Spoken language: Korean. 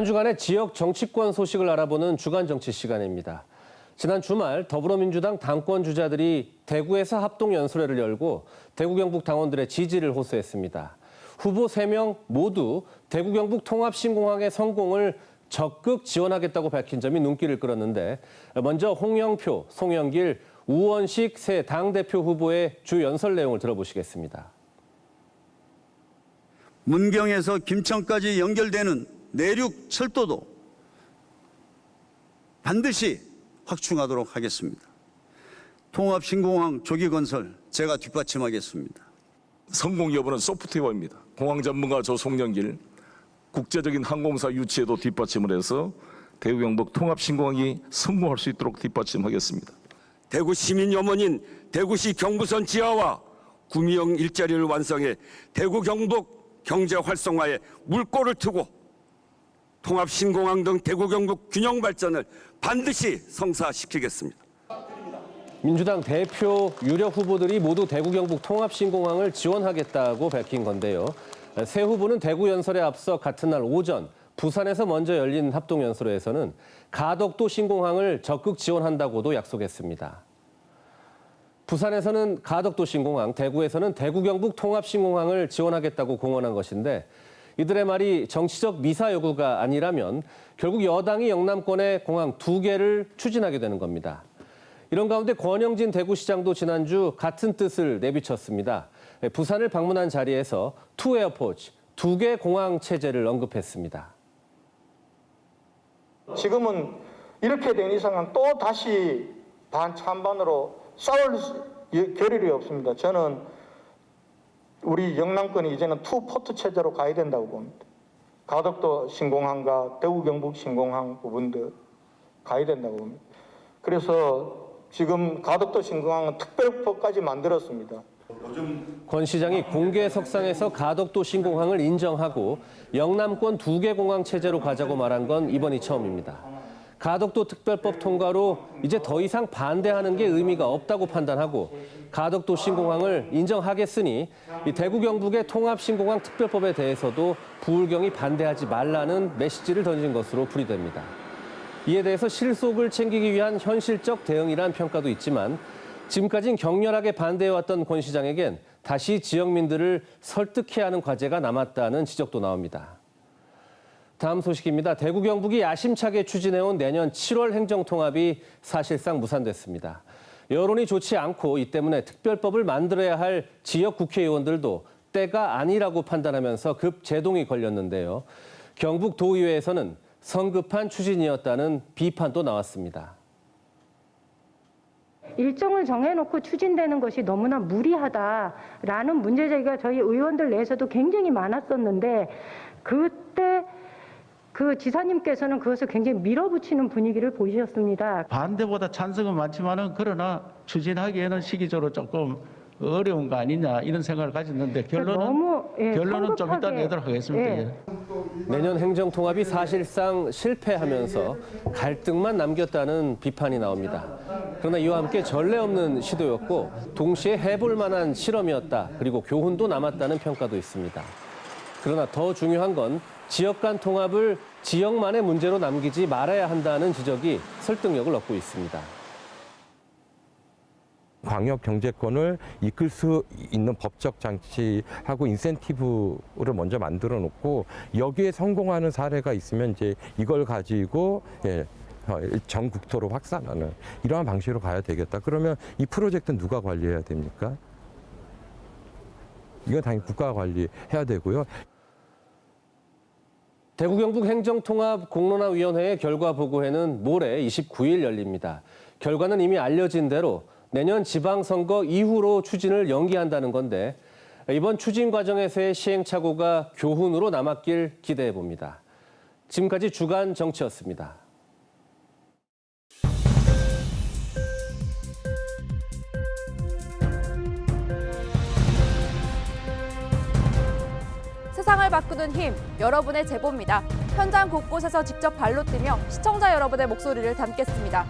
한 주간의 지역 정치권 소식을 알아보는 주간 정치 시간입니다. 지난 주말 더불어민주당 당권 주자들이 대구에서 합동 연설회를 열고 대구 경북 당원들의 지지를 호소했습니다. 후보 3명 모두 대구 경북 통합 신공항의 성공을 적극 지원하겠다고 밝힌 점이 눈길을 끌었는데, 먼저 홍영표, 송영길, 우원식 새 당대표 후보의 주 연설 내용을 들어보시겠습니다. 문경에서 김천까지 연결되는 내륙 철도도 반드시 확충하도록 하겠습니다. 통합 신공항 조기 건설 제가 뒷받침하겠습니다. 성공 여부는 소프트웨어입니다. 공항 전문가 조송영길, 국제적인 항공사 유치에도 뒷받침을 해서 대구 경북 통합 신공항이 성공할 수 있도록 뒷받침하겠습니다. 대구 시민 염원인 대구시 경부선 지하와 구미형 일자리를 완성해 대구 경북 경제 활성화에 물꼬를 트고 통합 신공항 등 대구 경북 균형 발전을 반드시 성사시키겠습니다. 민주당 대표 유력 후보들이 모두 대구 경북 통합 신공항을 지원하겠다고 밝힌 건데요. 새 후보는 대구 연설에 앞서 같은 날 오전 부산에서 먼저 열린 합동 연설회에서는 가덕도 신공항을 적극 지원한다고도 약속했습니다. 부산에서는 가덕도 신공항, 대구에서는 대구 경북 통합 신공항을 지원하겠다고 공언한 것인데, 이들의 말이 정치적 미사 여구가 아니라면 결국 여당이 영남권에 공항 2개를 추진하게 되는 겁니다. 이런 가운데 권영진 대구시장도 지난주 같은 뜻을 내비쳤습니다. 부산을 방문한 자리에서 투 에어포트, 2개 공항 체제를 언급했습니다. 지금은 이렇게 된 이상은 또 다시 반찬반으로 싸울 겨를이 없습니다. 저는 우리 영남권이 이제는 투 포트 체제로 가야 된다고 봅니다. 가덕도 신공항과 대구 경북 신공항 부분도 가야 된다고 봅니다. 그래서 지금 가덕도 신공항은 특별법까지 만들었습니다. 권 시장이 공개석상에서 가덕도 신공항을 인정하고 영남권 2개 공항 체제로 가자고 말한 건 이번이 처음입니다. 가덕도 특별법 통과로 이제 더 이상 반대하는 게 의미가 없다고 판단하고 가덕도 신공항을 인정하겠으니 이 대구 경북의 통합 신공항 특별법에 대해서도 부울경이 반대하지 말라는 메시지를 던진 것으로 풀이됩니다. 이에 대해서 실속을 챙기기 위한 현실적 대응이란 평가도 있지만, 지금까지는 격렬하게 반대해왔던 권 시장에겐 다시 지역민들을 설득해야 하는 과제가 남았다는 지적도 나옵니다. 다음 소식입니다. 대구 경북이 야심차게 추진해온 내년 7월 행정통합이 사실상 무산됐습니다. 여론이 좋지 않고 이 때문에 특별법을 만들어야 할 지역 국회의원들도 때가 아니라고 판단하면서 급 제동이 걸렸는데요. 경북 도의회에서는 성급한 추진이었다는 비판도 나왔습니다. 일정을 정해놓고 추진되는 것이 너무나 무리하다라는 문제제기가 저희 의원들 내에서도 굉장히 많았었는데, 그때 그 지사님께서는 그것을 굉장히 밀어붙이는 분위기를 보이셨습니다. 반대보다 찬성은 많지만은 그러나 추진하기에는 시기적으로 조금 어려운 거 아니냐 이런 생각을 가졌는데 결론은 좀 이따 내도록 하겠습니다. 내년 행정통합이 사실상 실패하면서 갈등만 남겼다는 비판이 나옵니다. 그러나 이와 함께 전례 없는 시도였고 동시에 해볼 만한 실험이었다. 그리고 교훈도 남았다는 평가도 있습니다. 그러나 더 중요한 건 지역 간 통합을 지역만의 문제로 남기지 말아야 한다는 지적이 설득력을 얻고 있습니다. 광역 경제권을 이끌 수 있는 법적 장치하고 인센티브를 먼저 만들어 놓고 여기에 성공하는 사례가 있으면 이제 이걸 가지고 전 국토로 확산하는 이러한 방식으로 가야 되겠다. 그러면 이 프로젝트는 누가 관리해야 됩니까? 이건 당연히 국가가 관리해야 되고요. 대구 경북 행정통합 공론화위원회의 결과 보고회는 모레 29일 열립니다. 결과는 이미 알려진 대로 내년 지방선거 이후로 추진을 연기한다는 건데, 이번 추진 과정에서의 시행착오가 교훈으로 남았길 기대해 봅니다. 지금까지 주간 정치였습니다. 세상을 바꾸는 힘, 여러분의 제보입니다. 현장 곳곳에서 직접 발로 뛰며 시청자 여러분의 목소리를 담겠습니다.